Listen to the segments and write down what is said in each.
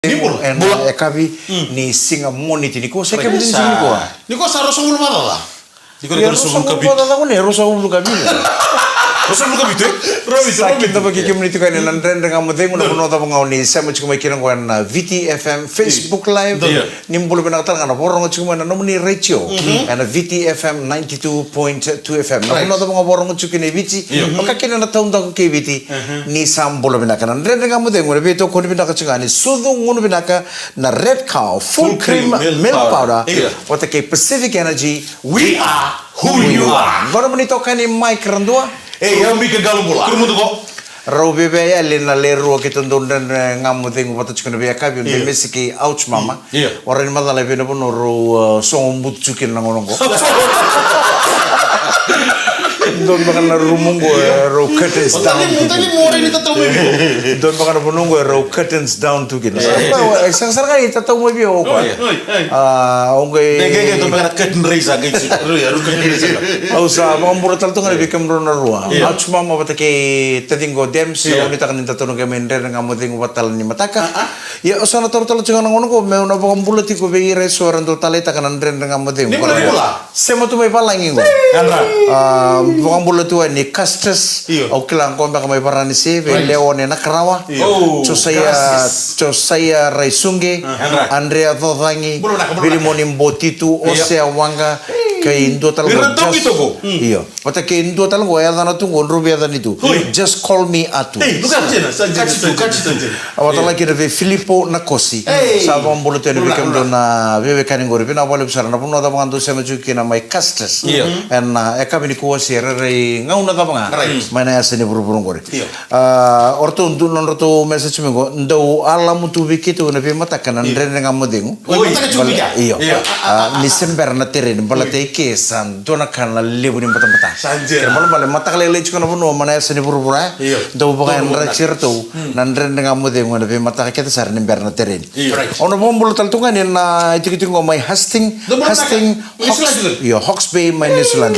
Ekabi ni singa moniti ni ko sa kabi din sini ko. Ni ko sa rosong ulma la. Di ko Rosong ulma ni rosong ulma kabi. Rosong ulma kabi tu. Sakit dapat community kan nan trend dengan modeng una puno dapat ngau ni sama cuma kira ngau na VTFM Facebook Live ni mbulu benar kata ngana borong cuma na nomini ratio na VTFM 92.2 FM na puno dapat ngau borong cuma ni VT maka kira na tahun dah ke VT ni sam bulu benar kan trend dengan modeng ngau beto kau ni benar kacang ni sudung ngau benar na red cow full cream milk powder what ke Pacific Energy we are who you are. Baru menito kan ni mic rendua. Yang bikin galung bola. Kurang tu kok. Rau bebe ya lena leru kita tundan ngamu tengu batu cukun bebe kabi unde mesiki ouch mama. Orang ini malah lebih nopo noru song but cukin nangonong ko. Don bakan na rumungo row curtains down. Tali more ni tatau mo. Don bakan na punungo row curtains down tu gini. Sang kan itu tatau mo bio ko. Ongay. Dege don bakan curtain raise agay si. Ausa bakan pura tal tu ngana bikam rona rua. Ouch mama batake tatingo dem so ni takan tatau no kemendre ngamu tengu batal ni mataka. Ya usana tor cungan nangonong ko me una bakan pula ti ko be restoran tu taleta kan andre ngamu tengu. Ni bola. Sema tu may palangi ko. Bukan bulu tua ni castes, au kilang kau mereka mai parani se, leone na karawa, Josiah Raisunge, Andrea Thodangi, Bilimoni Mbotitu, Osea Wanga, kay Indo talaga iyo pata kay Indo talaga ya dana tu ngonro biya dan itu just call me Atu bukan cina awat lagi ada Filippo Nakosi sabang bulu tu ni bikam dona bebe kaning gori pina boleh besar na puno da bantu sama cuki na mai castes en eka bini kuasi rei ngau na da banga mana ya seni buru-buru gori orto undu non orto message mengo ndau alamu tu bikitu na bi mata kanan rene ngamudengu iyo Desember na teren balate kesan dona kan la lebu ni mata-mata sanjir malam malam mata kali leci kono puno mana seni pura-pura do bagan racir tu nandren dengan mude ngone be mata kita sar ni berna teren ono bombol taltungan ni na itu ngomai Hastings Hawks Bay main New Zealand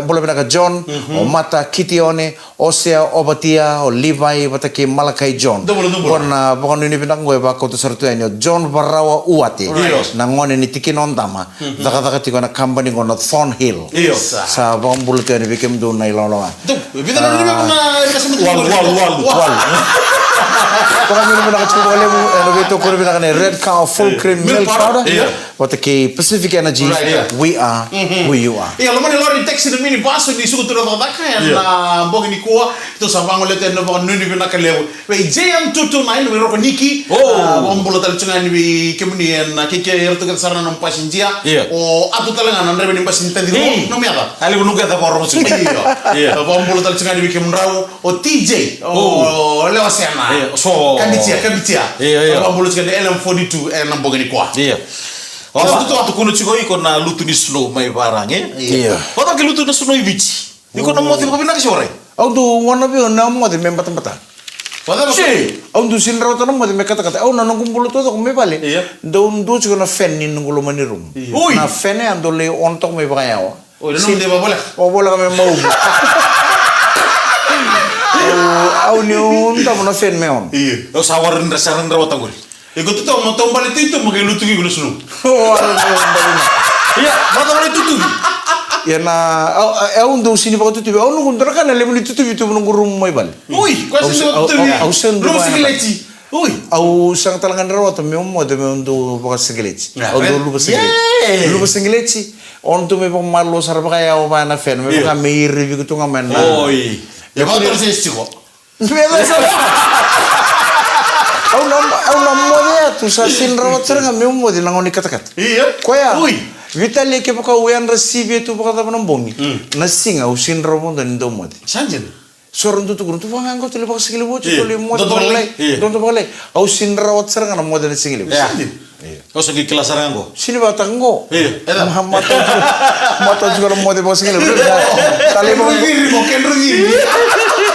boleh benaka John o mata Kitione Osea Obatia o Levi batake Malakai John bona bukan ini benang gue bako tu sertu enyo John Barawa Uate nangone ni tikin ontama daka tikona company ngono Thornhill sa bang bulu tu ni bikin do nai lolonga tu kita nak wal Kau minum nak cuba boleh mu, betul kau bilang ni red cow full cream milk powder, watake Pacific Energy, we are who you are. Iya, lemah ni lori teks ni mini basu di suku tu dah tak kaya na bong ni kuah itu sabang oleh tu na bong nuni bina kaleu. Wei JM 229 wei roko Niki, bong bulu tal cungan ni kemudian kiki ertu kita sarana nampak sinjia, atu talengan anda bini pasin tadi nomi apa? Ali bunuh kita korong semua. Iya, bong bulu tal cungan ni kemunrau, TJ, lewat sana. Kabitia. Kalau boleh sekali LM42 bongani kuah. Iya. Oh, tu kuno cikgu ikut na lutu ni slow mai barang Iya. Kau tak lutu na slow ibici. Ikut na motif apa nak sore? Aku tu warna biru na motif memang tempat. Aku tu sinra tu na motif kata-kata. Aku nanong kumpul tu aku mai balik. Daun tu cikgu na fan ni nunggu mani room. Na fan ni ando le ontok mai bagaya. Oh, nanong dia boleh? Oh, boleh kami mau. Au ni unta mana fen meon. Iya. Oh sawaran rawat aku. Ikut tu mau tahu balik itu mungkin lutu gini sunu. Oh, iya, mau balik itu. Ya na, au ndo sini pakai tutup. Au nunggu terkan lemu ditutup itu menunggu rumah balik. Ui, kau sini tutup. Au sen rumah segeleci. Ui, au sang talangan rawat meon mau demi untuk pakai segeleci. Au dulu segeleci. Dulu segeleci. On tu memang malu sarap kaya au mana fen. Memang kami review tu ngamen. Oi. Ya motor sih cukup. Au nam dia tu sa sin rawat serang kami di langoni kata-kata. Iya. Koya. Vitali ke paka uyan receive tu paka tapan bongi. Nasinga au sin rawat dan do modi. Sanjen. Soron tu kurun tu panga angko tu lepas sekali bocu tu le modi balai. Don tu balai. Au sin rawat serang na modi sekali. Sanjen. Kau segi kelas sarang ko. Sini batang ko. Iya. Muhammad mata juga modi bos sekali. Tali rugi.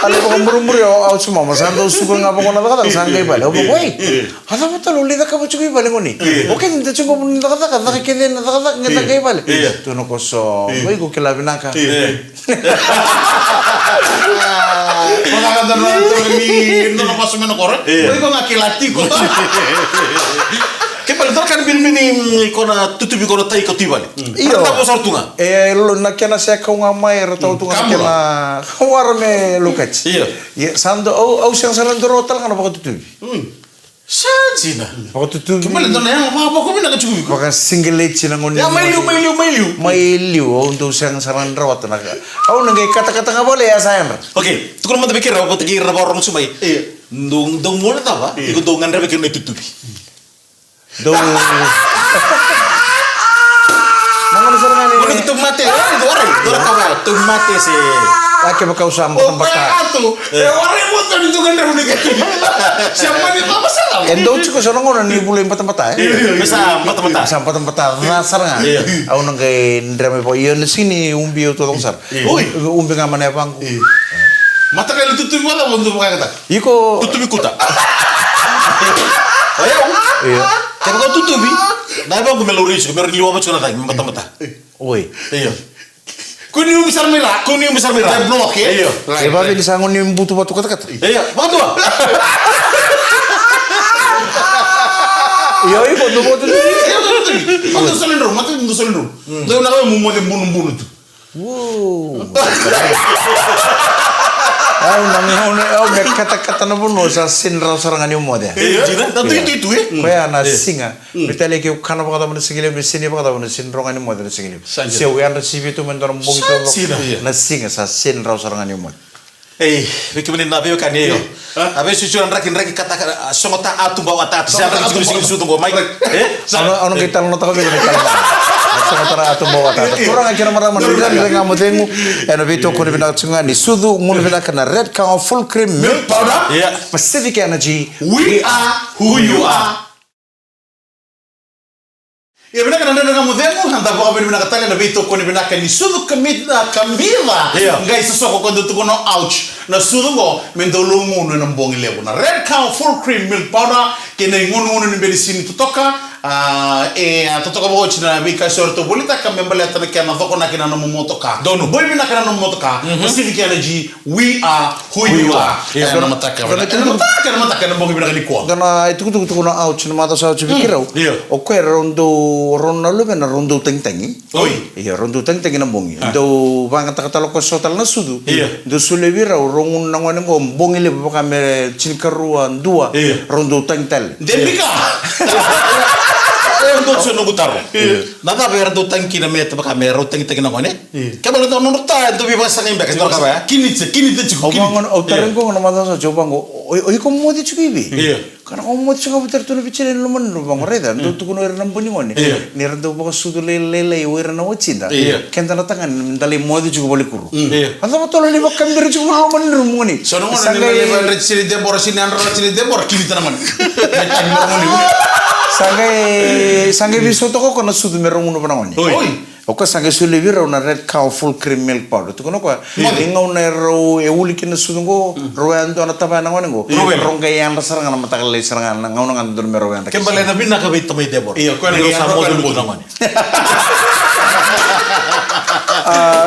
Ale ko murumur yo au cuma masan do suka ngapa ko nata sanggai bale obo koi hata mata lo lida ka bacu bale ngoni oke nta cungo pun nata kata kene nata ngeta kai bale tu no ko so koi ko kela binaka Makakata na ni no paso meno kore. Oi ko ngakilati ko. Che poi kan bilmini kona tutubi kona tai kotibali. Iyo. Tapo sartunga. Lo nakena sa kaunga mai ratau tunga nakena warme Lukacs. Iya. Ya sando au siang saran dorotal kana bako tutubi. Sajina. Bako tutubi. Kembali to na yang apa ko bina kacubi ko. Baka single leche na ngoni. Ya mailiu. Mailiu untuk siang saran rawat na. Au nangay kata-kata nga boleh ya sayang. Oke, tukun mata pikir apa pikir apa orang sumai. Iya. Dong mona tava. Iku dongan ra pikir na tutubi. Do. Nangon sarangan ni. Mona tomate, itu orang. Dora kawa, tomate se. Ake baka usam Oh, tempat. atu. Wari mo to dito ganda mo nikati. Siapa ni pa masalah. Endo cukup sorong orang ni boleh empat-empat Bisa mata-mata. Sampai tempat nasar nga. Au nangay ndrame po. Iyon sini umbi uto tong sar. Uy. Umbi nga manay bangku. Mata kayo tutubi mo na mundo makakata. Iko Tutubi kuta. Ayo. iya. Tapi kau tutubi. Nah, bang gue meluris, gue meriliwa apa cuma tadi, mata-mata. Oi. Iya. Kuning besar merah. Kuning besar merah. Blok ya. Iya. Ya babe di sangon ni butuh batu kata-kata. Iya, apa tuh? Iya, iko do botu. Mata selendro, mata selendro. Deu na kayo mo bunuh tu. Wow. Au nang au me kata-kata na buno sa sinraw sarangan yung mo de. Iya, nanti itu ya. Kaya na singa. Bitale ke kana pa kada mo sigile be sini pa kada mo sinrongan yung mo de sigile. Se uyan resibi tu men dorong bung itu na singa sa sinraw sarangan yung mo. Bagaimana nabi kan yo? Abe susuran rakin kata songota atu bawa atu. Siapa yang sing sutu go Mike? Ano kita no ta ko be sama tara ato bawa tata. Kurang aja marang mandiran dengan modengu. Eno bito ko ni bina tsunga ni sudu ngun bina kana red cow full cream milk powder. Yeah. Pacific Energy. We are who you are. Ya benar kan anda dengan modemu hanta bawa bina katanya na bito ko ni bina kan ni sudu kamida kambila. Ngai sesoko ko ndutu kono ouch. Na sudu go mendolungu no nambongi lebu na red cow full cream milk powder kene ngunu ni beni sini tutoka. Totoka bo china bika sorto bolita ka membele atana kana doko na kana no motoka. Dono boy bina kana no motoka. Pacific Energy we are who you are. Kana mataka. Kana mataka na bongi bina ni ko. Dana itu tu na ouch na mata sa chubikirau. O ko rondo lu bena rondo teng-tengi. Oi. Iya rondo teng-tengi na bongi. Do banga kata loko sotal na sudu. Do sulewira rongun na ngone ngo bongi le baka me cinkarua dua. Rondo teng-tel. Dembika. Untuk sono gutaro. Nada ber do tanki na meta baka mero tanki tanki na kone. Kabalo to no ta to bi basa ngimbe kan ka ba. Kini cukup. Obangon otarengo na mata sa jobango. Oi ko mo di chukibi. Karena om mo chuka buter tu bicara lo man lo bang reda. Do tu kuno eran puni ngone. Ni rando baka sudu lele o eran na wachinda. Kenta na tangan dali mo di chuka boli kuru. Asa mo tolo ni baka mbere chuka lo man rum ngone. Sono ngone ni lele red sini debor sini andro sini debor kini tanaman. Metan ngone. Sange bisoto ko na sudu merong uno panahon. Oi. Oka sange sulivira una red cow full cream milk powder. Tu kono ko inga una ro e ulikin na sudu ko roando na taba na ngone go. Rongga yang sarang na matakal sarang na ngauna ngan dur mero yang. Kembali na bin nakabit tamay debor. Iya, ko na sa mo dulu naman.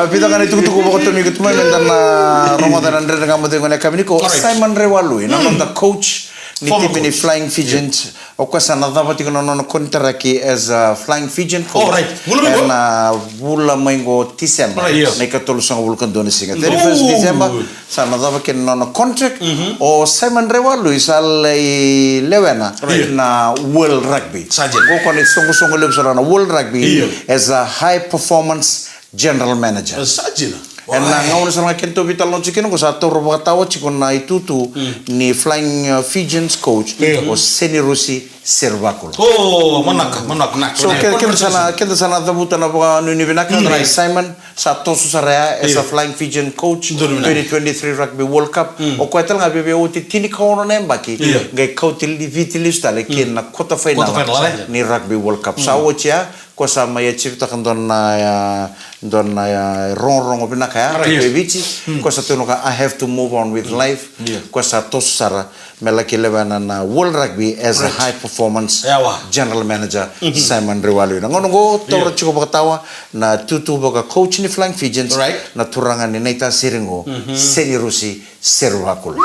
Pita kan itu ko ko to mi ko tuman na Ramadan andre nga mo de ngone kabini ko Simon Rewalu na the coach ni tim ni Flying Pigeons o ko sa nadabati ko no kontraki as a Flying Pigeon coach na bula maingo December na ikatulu sa bulkan doni singa 31st December sa nadabati no contract o Simon Rewalu isal lewena na World Rugby Sajen ko ni songo lebsara na World Rugby as a high performance general manager Sajen na ngauna sa mga kento vital no chicken ko sa toro batawa chikon na itutu ni Flying Pigeons coach o Seni Rusi Servaculo. Oh, manak. So kenda sana dabuta na ba no ni binaka na Simon sa tosu sa rea as a Flying Pigeon coach 2023 Rugby World Cup o ko etal nga bebe o tini kono na mbaki ngai kautil di vitilista le kin na quarter final ni Rugby World Cup sa o chia ko sa may chipta kan don na rong pinaka ya bebici ko sa tuno ka I have to move on with life ko sa tosara melaki levana na World Rugby as a high performance general manager Simon Riwalu na ngono go toro chiko bakatawa na tutu baka coach ni Flying Fijians na turangan ni Naita Siringo seni rusi serwakul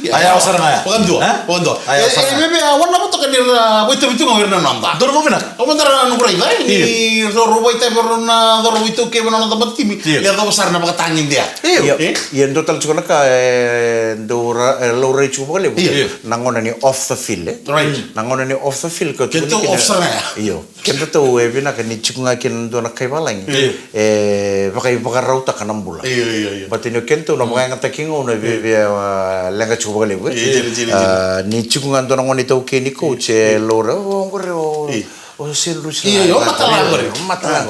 Ayaw sarang aya. Pagando. Ayaw sarang. Bebe, warna mo to kanir bitu ngawir na nanda. Dor mo bina. O mandara no kurai dai. Ni dor boita berna dor bitu ke bana nanda batimi. Lihat do besar na pakatangin dia. Iya total chukona ka low rate chuko le. Nangona ni off the field. Nangona ni off the field ko. Kento off sarang aya. Iyo. Kento to bina ka ni chukunga kin do na kai balang. Pakai rauta kanambula. Iya. Batino kento na mga ngatakingo na lenga chuko ni chikungan to ngoni to ke ni coach lora o siru mata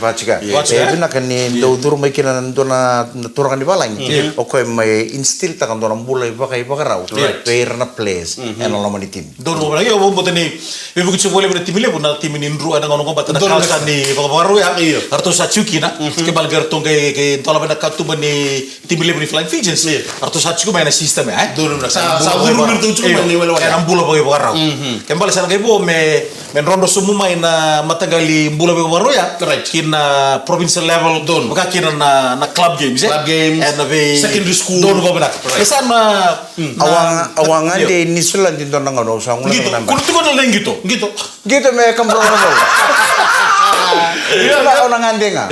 bachika bina kan ni do dur mai kina do na turang ni balang o ko mai instill ta kan do na bulai bakai bakarau na place en lo mani tim dor mo lagi o botani be buku boleh ber tim le buna tim ni ndru ada ngono bata na kalsan ni bakabaru ya arto sachuki na ke balgar to ke tola bena katu bani tim le Flying Fijians arto sachuki main sistem ya dor sa duru mir tu cuma ni wala en ambula bagai bakarau kembali sana ke bo men rondo sumu main matagali mbula be baru ya kina provincial level don maka kina na club games and secondary school don ba benak kesana awangan de nisulan din don ngono sa ngula gitu kuntu ko na gitu me kam bro iya la ona ngandenga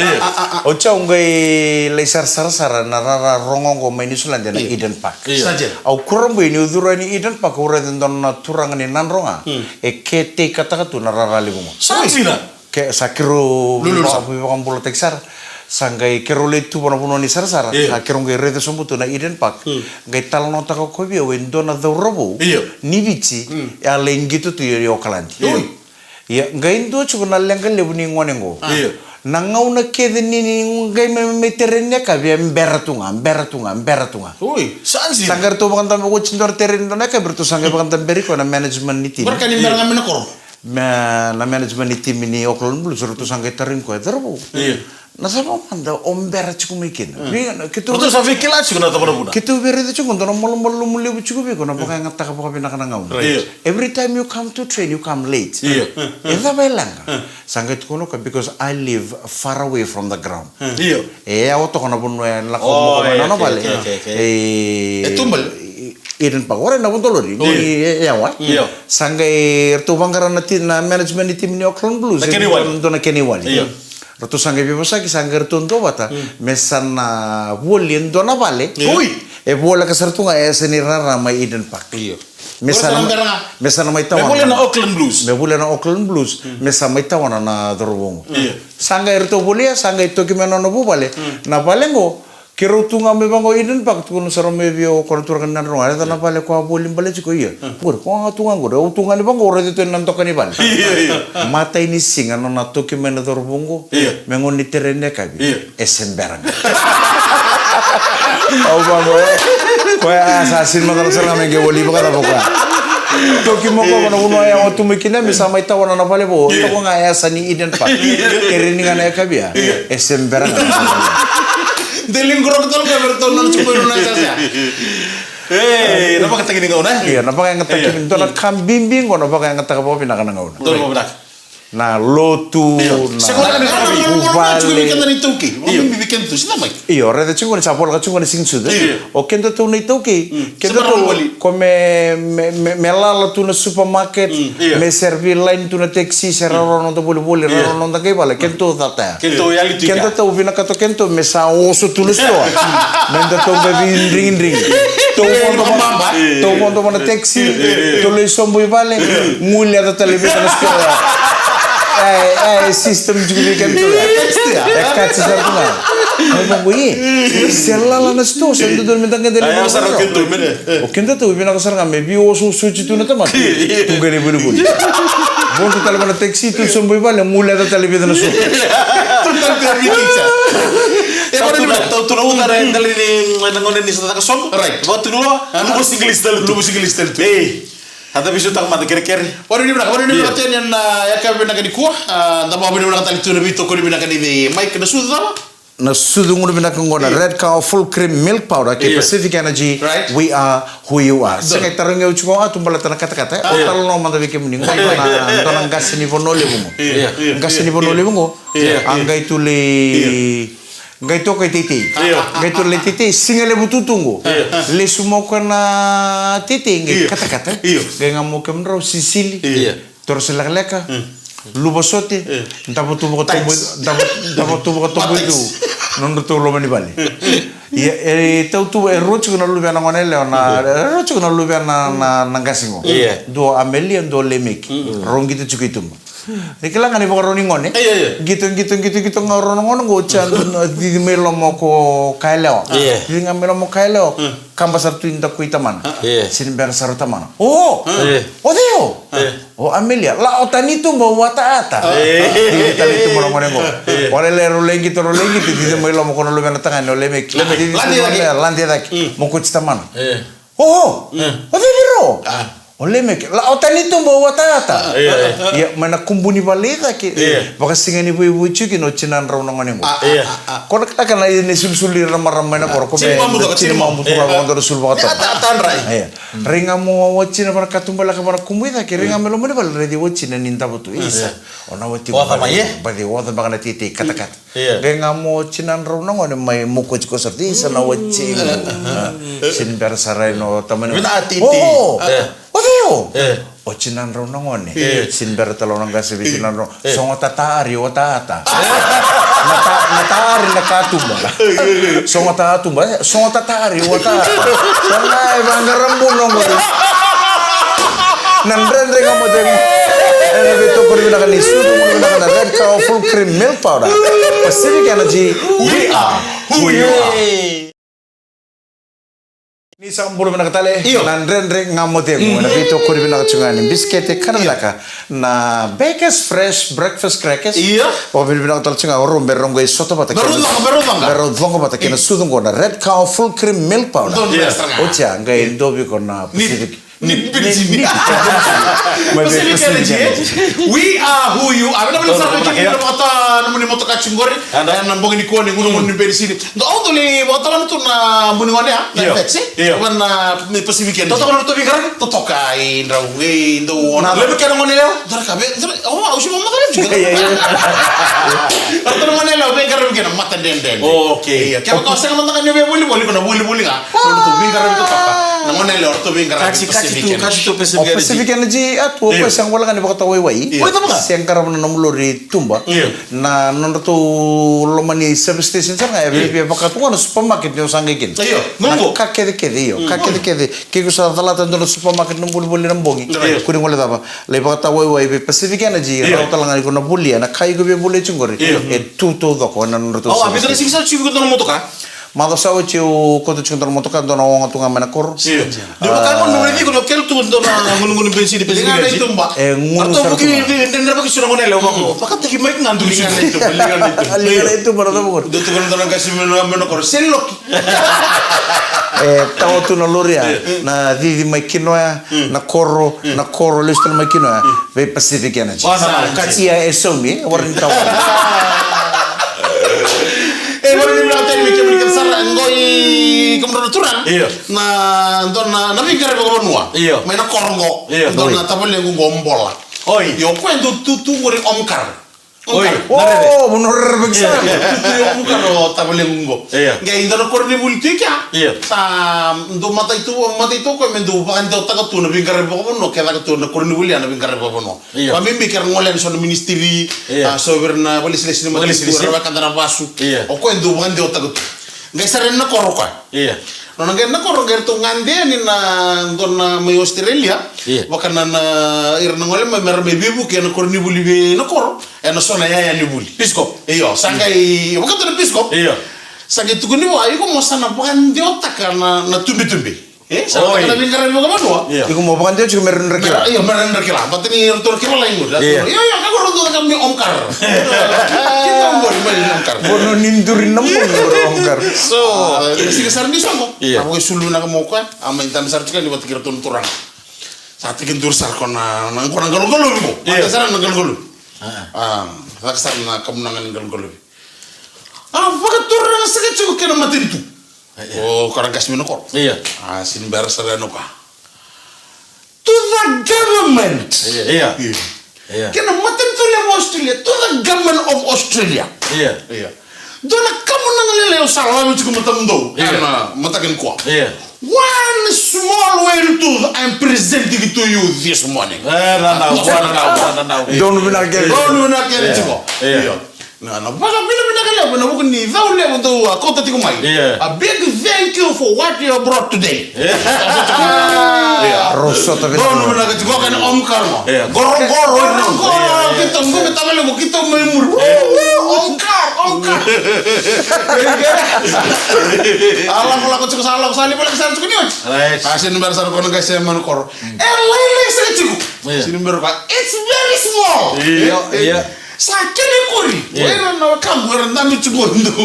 o chaungai leisar sar narara rongong ko mai nisulan de Eden Park saja au kurang be ni udurani Eden Park ura den don turang ni nanronga kete kata tu narara libu Sina ke sakiro sabu pula teksar sanggai kerole tu pona puno ni sar sakiro ngai rede sombuto na Eden Park ngai tal nota ko ko bi wendo na do robo ni bici ya lengitu tu yo kalanti ya ngai ndo chu na lengal lebu ni ngonengo nangau na kede ni ngai me terenya ka bi mberatunga sansi sangar tu bakan tambo cindor teren na ka bertu sangai bakan tamberi ko na management ni tim berkani meranga menakor na management ni tim ni Auckland Blues tu sangai terin ko derbo na sama manda omber chukumikin kitu sa vikila chukuna to buna kitu bere de chukun to mol muli chukubi ko na baka ngata ka baka pinaka ngau every time you come to train you come late esa belanga sangai to kono because I live far away from the ground auto kono bun la ko no vale tumbal Eden Park ora na bunto lori ni yawa sangai to bangara na management team ni Auckland Blues do na Kenny Wali Roto sangai biasa ki sangar tonto bata mesana bolien dona vale e bola kasartunga seni rara mai Eden Park mesana mai tawana me boleh na Auckland Blues mesana mai tawana na dorobongo sangai roto bolia sangai toki menono bubale na balengo kero tunga me bango Eden Park tu no saro me bio kontur kan nan ronga na vale ko bolim bale chiko iya pur ko nga tunga ngore o tunga ni bango ore to nan tokani bale mata ini singa no na toki me na dorbongo mengon ni terene kabi esemberang au bango ko asasin madal sara me ge boli baka boka toki mo ko no uno ya o tumikina me sama itawana na vale bo to ko nga asa ni Eden Park tereni ngana kabi ya esemberang Deling gorok tol ka berto non chupo na sasa. Napa kata gini kau na? Iya, napa yang kata gini to na kambimbing ko napa yang kata ka po pinaka na ngauna. Dol mo benak. Na lotu na. Sekolah ni vale. Chupo bikin tani tuki. Mami bikin tu sina mai. Iyo, rede chungo ni sapol ka chungo ni sing sude. O kendo tu ni tuki. Kendo tu come me lala tu na supermarket, me servi line tu na taxi seraro no to boli raro no da kai vale. Kendo tata. Kento yali tu. Kendo tu pinaka to kendo me sa oso tu sto. Menda to bebi ring. To kondo mana taxi, to le sombo vale. Mulya da televisão na escola. Sistem juga kan tu ya. Kat sesar tu lah. Mau gue selala na sto, sendo do mentang ke dele. Ayo sarang kento men. O kento tu bina kasar ngame bi oso suci tu na tamat. Tu gani bulu. Bon tu tala mana taxi tu sombo vale, mulya da televisão na sto. Tu tak terbiasa. Tu no utar dali ni nangon ni sa ka som. Right. Ba tu no lu single stel tu. Hata bisu tak mata kira-kira. Wari ni berarti yang ya kami nak di kuah, tapi apa ni nak tali tu lebih toko ni nak di Mike na sudah. Na sudung udah bina kongona red cow full cream milk powder ke Pacific Energy. Right. We are who you are. Sengai tarungnya ucungo tumbala tanah kata-kata. Kalau no manda bikin mending dona gas ni vono lebungo. Gas ni vono lebungo. Anggai tu le ngai to kai titi ngai to le titi singa le butu tunggu le sumo kana titi ngai kata-kata ngai ngamo kemro Sicily terus leka lubosote ndabo tu boto itu non tu lo mani bali ya tau tu rocho na lubia na ngonele na rocho na lubia na ngasingo do amelia do lemek rongi tu cukitum Ikilang ani baka roning ngone. Gitu ngaron ngono ngochan di melo mo ko kaileo. Di ngamelo mo kaileo. Kamba sartu inda kuita mana. Sin ber sarta mana. Oh. Odeo. Oh Amelia, la otanito mo wata ata. Di tali tu mo ngone ngo. Ore le rolengi di melo mo kono lubena tangan no lemek. Landia daki. Mo kuchita mana. Oh. Odeo. Oleh mek, la otanito mo watata. Ya mana kumbuni balita ki. Baka singani ibu cuki no cinan raw nangane mo. Kona akan na ini sul-suli ramar-ramai na koro. Cina mambu tu kalau orang sul baka. Tan rai. Ringa mo wacina para katumbala ka para kumbuita ki ringa melo mo bal ready wacina ninta butu isa. Ona wati. Badi wata baka na titi kata-kata. Ringa mo cinan raw nangane may muko ko sarti isa na wacina. Sin bersarai no taman. Mina titi. Odeo. Ochinan raw nangone. Sinber talong gasi bisinan raw. Songo tatari o tata. Natari nakatumba. Songo tatari o tata. Sangai banggarambu nongo. Nandrendre ngamo demo. Beto kuribinakan isu, kuribinakan red cow full cream milk powder. Pacific Energy. We are who you are. Ni sambur bina katale nandrendre ngamote mo na bito kuri bina kachungani biskete kanalaka na Baker's Fresh breakfast crackers o bina katale chunga orum berongo soto bata berudongo bata kena sudungo na red cow full cream milk powder ocha ngai dobi kona Pacific Pacific Energy. We are who you are. Namun sa akin kita mata namun moto kachungori dan nambong ini kuan yang gunung di sini. Doon tuh li moto kan tuh na buningan ya. Kan Pacific Energy. Toto kan tuh bingkaran. Toto kain rawi do. Lebih kan ngon nelaw. Dara kabe. Oh, usi mama kan juga. Toto ngon nelaw bingkaran bingkaran mata den. Oke. Kaya kau saya ngon kan dia boleh nggak? Tuh bingkaran itu apa? Ngon nelaw tuh bingkaran. Pacific Energy at wo pa siyang wala kan ibaka tawai siyang karam na namulori tumba na nonto lomani service station sa nga baka tunga na supermarket yung sangikin kakede kiko sa talatan doon na supermarket ng buli-buli ng bongi kuning wala tapa la ibaka tawai Pacific Energy raw talangan ko na buli na kayo gabi buli chungori tuto dako na nonto abis na singsa chief ko na moto ka Mado sa uciu koto chuntar motoka dona wong tunga menakor. Di ba kan mo nuri ko kel tu dona ngun bensin di bensin itu mbak. Ngun sarto. Dendra bagi surang ngonel ko. Pakat tagi mic ngandu lingan itu. Lingan itu para tabur. Dito ko dona kasi menakor selok. Tahu tu na loria na di makinoya na koro listan makinoya be Pacific Energy. Kacia esomi warin tahu. Baru ni bilang tadi mikir berikan saran ngoi kemudian turang. Na dona na bingkar ko banua. Main korngo. Dona tabel yang gombol. Yo ko endo tutu ngori omkar. Oh, benar begitu. Tutu omkar ro tabel yang go. Ngai dona korni bulti kya. Sa ndo mata itu ko mendo bakan do taga tu na bingkar ko banua kaya tu na korni bulia na bingkar ko banua. Kami mikir ngolen son ministry soberna polis lesni rawa kandana basu. O ko endo bakan do taga tu. Ngai saren na koro ka. Nona ngai na koro ngai tu ngande ni na dona me Australia. Bakan na irna ngole me mer me bibu ke na korni buli be na koro. Na sona ya ni buli. Piskop. Sangai bakan tu na piskop. Sangai tu ni mo ayo ko mo sana bakan dio takana na tumbi. Sama kita bingkaran mo kaman wa. Iku mo bakan dio cuma meron rekila. Meron rekila. Pati ni tur kila lain mo. Ako ron do kami omkar. Kita omkar. Bono nindurin namun omkar. So, sige sar ni samo. Ako sulu na kamo ka. Ama intan sar chika ni batikir turang. Sa tingin dur sar ko na galong-galong mo. Mata sar na galong-galong. Sa na kamunangan ng galong-galong. Bakit tur na sakit ko kena matin tu. Karang gas mo na ko. Iya. Sinbar sarano ka. To the government. Iya. Kena matin tu le Australia. To the government of Australia. Iya. Dona kamunangan lele salah mo ko matamundo. Matakin ko. Iya. One small whale tooth I'm presenting to you this morning. Don't be not get Iya. Baka pinakala mo na mo ni daw le mo to kota ti kumay. A big thank you for what you brought today. Rosota Don't mo na ka kan om karma. Goro kita mo tamale mo kita mo mur. Om kar. Allah ko ko salah sali pala sa ko ni. Asin number sa ko nga sa man kor. Lele sa tigo. Sinumber ka. It's very small. Iya. Sakene kuri. Wena na kamera ndami chugondo.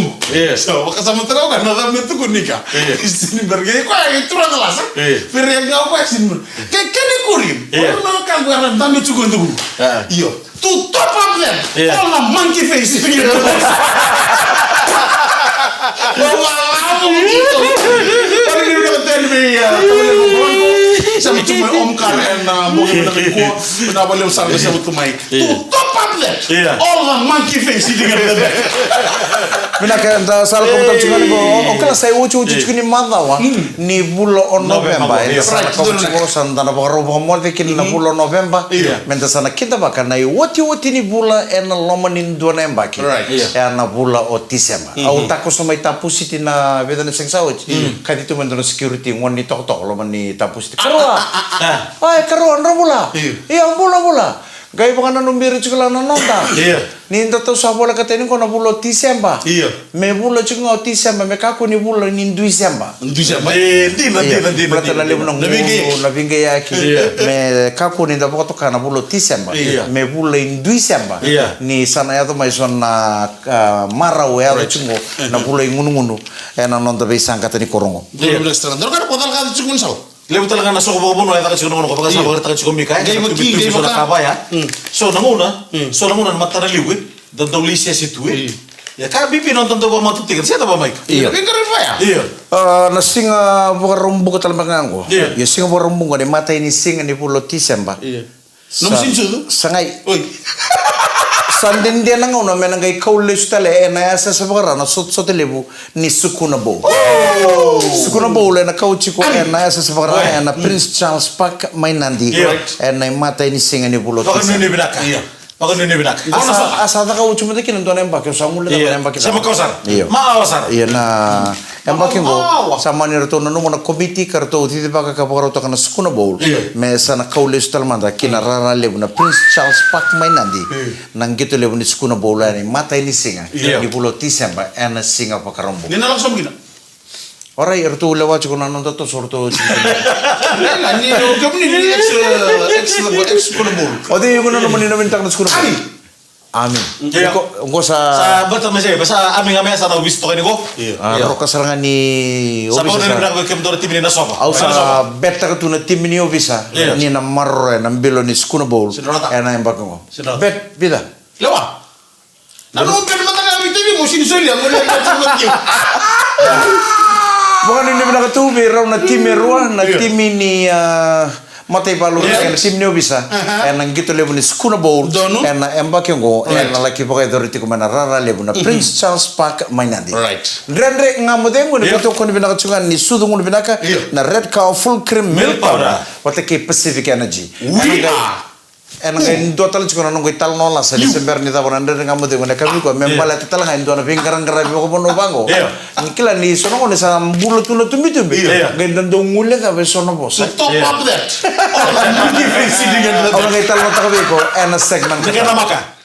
So wakasama tara ka na ndami tukunika. Isini berge ko ay tura na lasa. Pero yang ngau pa sin. Kene kuri. Wena na kamera ndami chugondo. Iyo. To top up them. All the monkey face. Sama cuma om karen na mungkin nak ko na boleh usah bisa utumai. To top up that. All the monkey face dengan dia. Minaka da sal ko tam chingani go o kala sai uchu chingani madawa ni bulo on November enda sana ko chigo sandana baro mo de kin na bulo November menta sana kinda bakana woti ni bula en lomanin do nemba ki na bula o December au tako so mai tapusiti na vedana sengsaut kadi tu mendro security ngoni tok lomani tapusiti karo ai karo andro bula iya bula gai baka na numbiri chukula na nonda. Ninda to sa bola kateni ko na bulo December. Me bulo chunga December me kako ni bulo ni December. December. Di. Berarti na lemo nang nabinge yaki. Me kako ni da baka to kana bulo December. Me bulo in December. Ni sana ya to mai son na marau ya chungo na bulo ngunu na nonda be sangkata ni korongo. Bulo extra. Dor kan podal ka chungun saw. Lebu talaga na soko bono ay takachiko nono kapag sa bagay takachiko mika ay so na kabaya so namuna matara liwe dan daw lisya situe ya ka bibi non tanto ba matutikan siya ba Mike iya pinggir pa ya na singa bukarumbu ko talaga ngango ya singa bukarumbu ko ni mata ini singa ni pulo December nom sinsu sangay Sandin dia nang una menang kay kaulis tale na sa sabara na sot lebu ni Sukuna Bowl. Sukuna Bowl na kauchi ko na sa sabara na Prince Charles Park Mainandi na mata ni singa ni bulo. Bakit ni binaka? Bakit ni binaka? Asa ta kauchi mo dikin ndo na embake sa mula na embake. Sama kausar. Maawasar. Iya na embake go sama ni reto na mo na committee karto ti baka ka pagaro to kana Sukuna Bowl. Me sa na kaulis tal manda kinarara lebu na Prince Charles Park Mainandi. Nang gitu lebu ni Sukuna Bowl ni mata ni singa ni bulo December na singa pakarombo. Ni na lang sa gina. Oray ertu lewa chiko na nonto to sorto. Ni kami ni ex Sukuna Bowl. Odi yung na naman ni namin tak na Sukuna Bowl. Amin. Ko sa bata masih basa aming sa na wisto kay ko. Ro kasarangan ni sa pag ni brak kem do tim ni na sofa. Au sa beta ka tu na tim ni obisa ni na marro na bilo ni Sukuna Bowl. Na embak ko. Bet bida. Lewa. Na no ben mata ka mi TV mo sinisoli ang wala ka tugot. Bukan ini benar ketubi raw na tim ruah na tim ni matay palu na tim ni obisa nang gitu lebu ni Sukuna Bowl na embak ko na laki pa kay doriti ko manarara lebu na Prince Charles Park Mainandi. Rendre ngamode mo ni beto ko ni benar chungan ni sudu mo ni benaka na red cow full cream milk powder wate ke Pacific Energy. Total chiko na nunggu tal nola sa December ni tapon andre ngamode ko na kami ko membala tal nga ndo na pingarang garab ko bono bango. Nikila ni sono ko ni sa bulo tulo tumitu be. Gandan do ngule ka be sono boss. Top up that. Ni fancy dengan Orang kay tal mata ko segment. Nagana maka.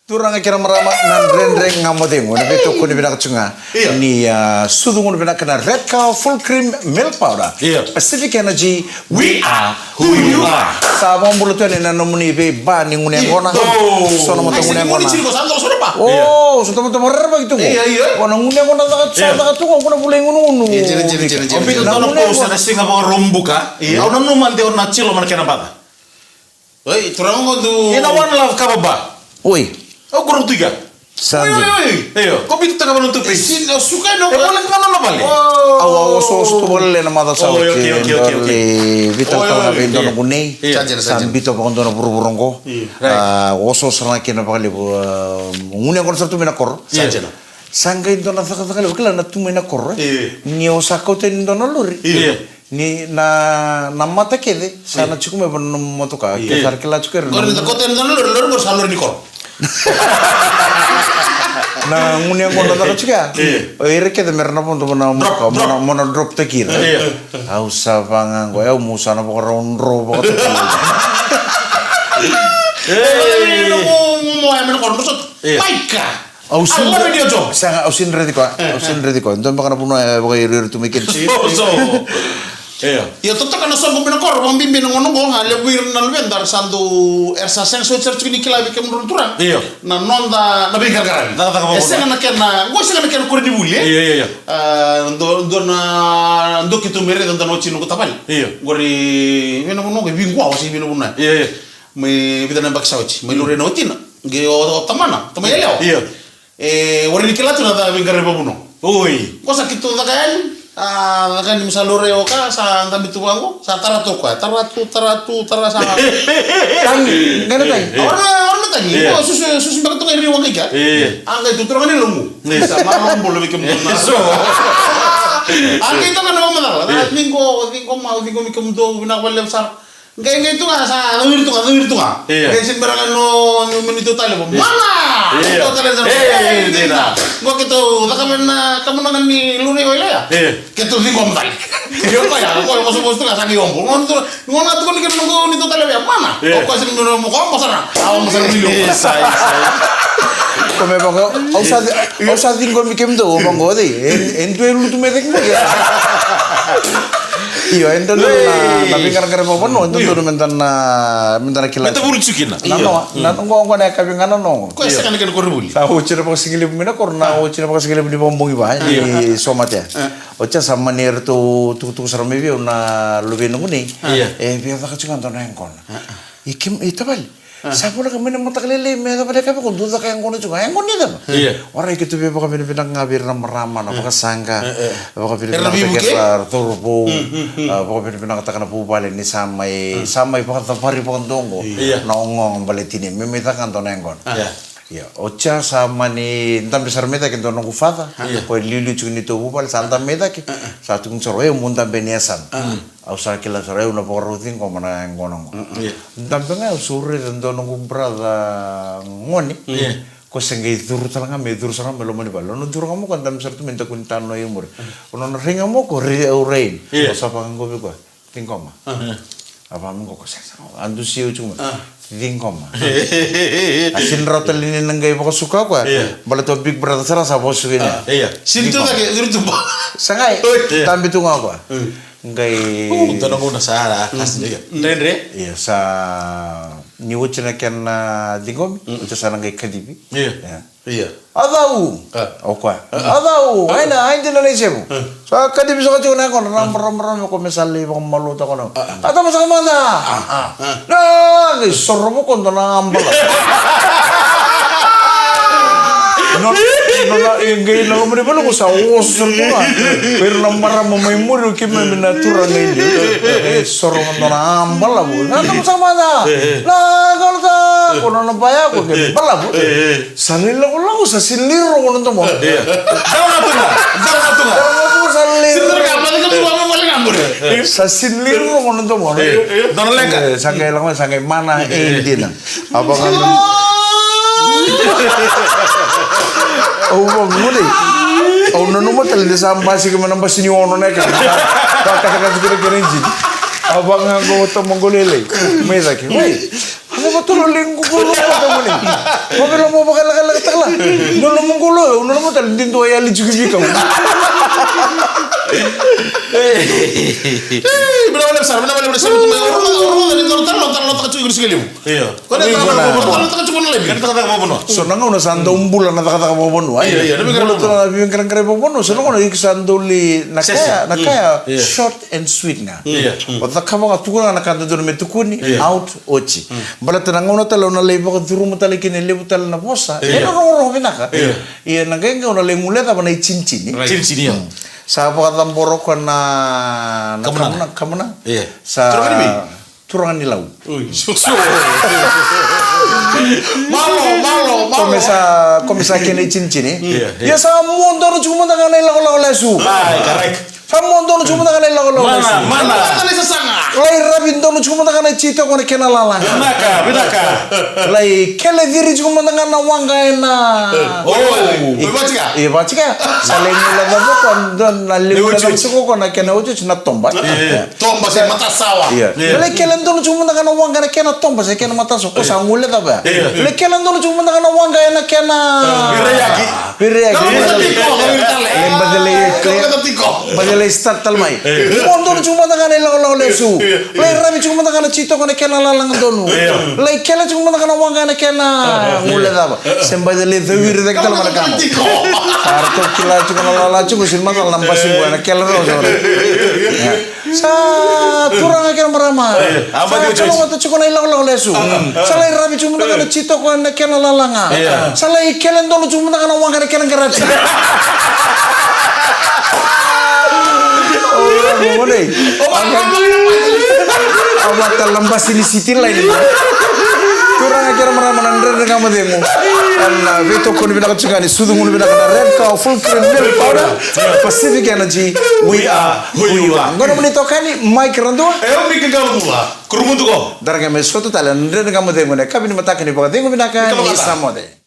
Turang kira merama nan rendreng ngamodengo na beto ko ni binakachunga ni sudungo ni binakana Red Cow Full Cream Milk Powder. Pacific Energy, we are who you are. Sa mga buluto ni nanomuni be ba ni nguneng kona. So na mo nguneng kona. Oh, so tamo maraba gitu ko. Kona nguneng kona sa tungo ko na bulay ngunu. Ompito to na po sa singa mga rombuka. Au na numan de na chilo man kana bata. Oi, turang mo do. Ina one love ka ba? Oi. Oh, kurang tiga. Sanji. Ayo, kau pintu tengah menentu pe. Suka no. Boleh kemana lo balik? Aw so boleh na mata sa okay. Vital ka bendo no kunei. Sambito pa kondo no buru-burong ko. Oso sana kina pa kali ngune kon sa tumina kor. Sanjena. Sangga indo na saka kali kala na tumina kor. Ni osako ten indo no luri. Ni na mata kede sana chukume ban motoka ke sar kila chuker. Kor indo koten no lur salur ni kor. Na ngune ngono ta chika. Ere ke de merna pon to mona drop te kira. Au sa banga go eu musa na po ronro po to. Mo amen kor musot. Maika. Ausin video job. Sanga ausin ready ko. Ausin ready ko. Ndon baka na puno baka tu mikin. So. Ya toto kana so gumina kor bang bimbi ngono go ha lebir na lwendar sandu ersa sen so cer chini kilabi kem runturan. Na nonda na bingar garan. Esenga na kena, go senga na kena kor di bulle. Ndo kitu mere ndo no chinu ko tapal. Gori vino no go bingwa o si vino buna. Me vida na baksauchi, me lure no tina. Ge o tamana, tamayeleo. Wari nikilatu na da bingar rebabuno. Oi. Cosa kitu da kayan. Kan misalure oka sa tambi tuango sa taratu sa Ngana tai. Orang tadi, oh susu bakal tungai riwang kaya. Angga itu terang ni lungu. Sa marong boleh bikin mana. Angga itu kan nama mana? Minggu bikin tu bina boleh besar. Angga itu kan sa nawir tu. Kaya sembarangan no menito tali mana? Itu tali sana. Gua gitu, kamu nangan ni lune oile ya? Gitu sih gom tali. Yo pa ya, kau masuk tu nggak sangi ombol. Ngono tu kan ni nunggu nito tali ya mana? Kau sih nunggu mau kau masana. Awak masana dulu. Come bango, ausa dingo mikem do bango de. Ento elu tu medek mo ya. Iyo ento na bingar kare mo no, ento do mentana kila. Ito buru chukina. Na ngo na kabingana no. Kau sih kan kau ribuli. Sa uchira pa singili mina korna uchira pa singili di bombongi ba ni somate. Ocha samanir tu sarame bi na lubi nguni. Biar tak cungan to na engkon. Ikim itabal. Sapo na kami na matakalili, may dapat kami kung duda kayang kono juga, yang kono nito. Orang itu biar kami pinang-ngabir na marama, baka sangka, baka pinang-ngabir turbo, baka pinang-ngatakan na pupalin ni samay baka tapari pa kandongo, na ongong balitini, mimitakan to na yang kono. Ocha sama ni entam besar meta que entorno kufada, pues lilu chuni to bupal santa meta que satu kun soroe muntam beniasan. Ausar kila soroe una porrutin como na ngonong. Entam penga usure entorno kumprada ngoni. Ko sengge dur talanga me dur sana melo mani balo no dur kamu kan tam sertu minta kuntano yumur. Ono ringa mo ko re urein. Osa pango ko tingkoma. Apa mo ko sa andu siu cuma. Dingkoma. Asin rotel ini nenggai pokok suka kwa. Bala to big brother sara sa bos gini. Sintu tak dulu tu. Sangai. Tambi tu ngau kwa. Ngai. Untuk nunggu nasara khas juga. Rendre. Iya sa niwo cina ken dingkom. Uca sana ngai kadibi. Iya. Adau. Okwa. Adau. Aina dina na sebu. Sa kadibi sa kacuna kon ram ko mesali ko malu ta kono. Ata masama mana? Nah, sorbo kon na ambal. No, enggak na umri pa ko sa oso ko. Pero namara mo may muro ki may natura ngayon. Sorbo kon na ambal abo. Ata masama na. Na kalta kono na baya ko ke balabo. Sanila ko lang sa siliro ko nito mo. Jangan tunga. Sintu ka apa lagi kamu mau ngambur. Sa siliro ko nito mo. Dono leka. Sangay lang sangay mana hindi na. Apa kan? Oh, muli. Oh, nanu mo talaga sa ambasi ka manang basi ni ono na ka. Kaka siguro ganun din. Abang nga ko to Mongolele. May zaki. Wait. Ano ba Totoo lingkulo pa mo ni. Mabelo mo ba kala takla. Nono mo gulo, nono mo tal din to ya li jugi ka. Benar-benar besar, benar-benar besar. Orang dari tanah tak cuci sekali. Iya. Kau dari tanah tak cuci lebih. Kan kita mau bunuh. So nanga una sando umbulan na takata mo bono. Iya, tapi Bulo to na bibing kare mo bono. So nanga una iksando li nakaya short and sweet nga. Iya. Wata kama nga tukuna na kanto dono me tukuni out ochi. Bala tananga una tala una lebo ka turu mo tala kini lebo tala na bosa. Eno ro pinaka. Iya nangenge una le muleta pa na ichincini. Cincin ya. Sa pakatamboro ko na kamuna. Iya. Sa turangan nilaw. Malo. Komisa kene cincini. Iya. Ya sa mondo no cuma tangan lago lesu. Correct. Sa mondo no cuma tangan lago lesu. Mana? Tali sesanga. Lai rabindo no cuma tangan cito ko kena lalang. Benaka. Lai kele diri cuma tangan wanga na. Baca. Iya baca ka. Saleng nila na ko dan nalimu na suko ko na kena ucu na tomba. Tomba sa mata sawah. Iya. Lai kele no cuma tangan wanga na kena tomba sa kena mata suko sa ngule ta ba. Lai kele no cuma tangan wanga na kena. Birayagi. Badalay start talmay. Mondo no cuma tangan lago lesu. Lai rabi cuma tangan cito ko na kena lalang donu. Lai kele cuma tangan wanga na kena ngule ta ba. Sembadalay thawir de tal mana kamu. Harto kila cuma lala cuma silma tal nampas ibu anak kele ro sore. Sa turang akhir marama. Kalau waktu cuma lago lesu. Salai rabi cuma tangan cito ko na kena lalanga. Salai kele donu cuma tangan wanga na kena garaji. Boleh. Awak terlembas ini sitil lain. Kurang ajar meraman andre dengan kamu demo. Karena beto kau ni nak cakap ni sudu mulu nak red cow full cream milk powder Pacific Energy. We are who you are. Kau nak tokan ni mic randu? Mik kau dua. Kerumun tu kau. Darah kami suatu talent andre dengan kamu demo. Kami ni mata kini bagai demo binakan ni samode.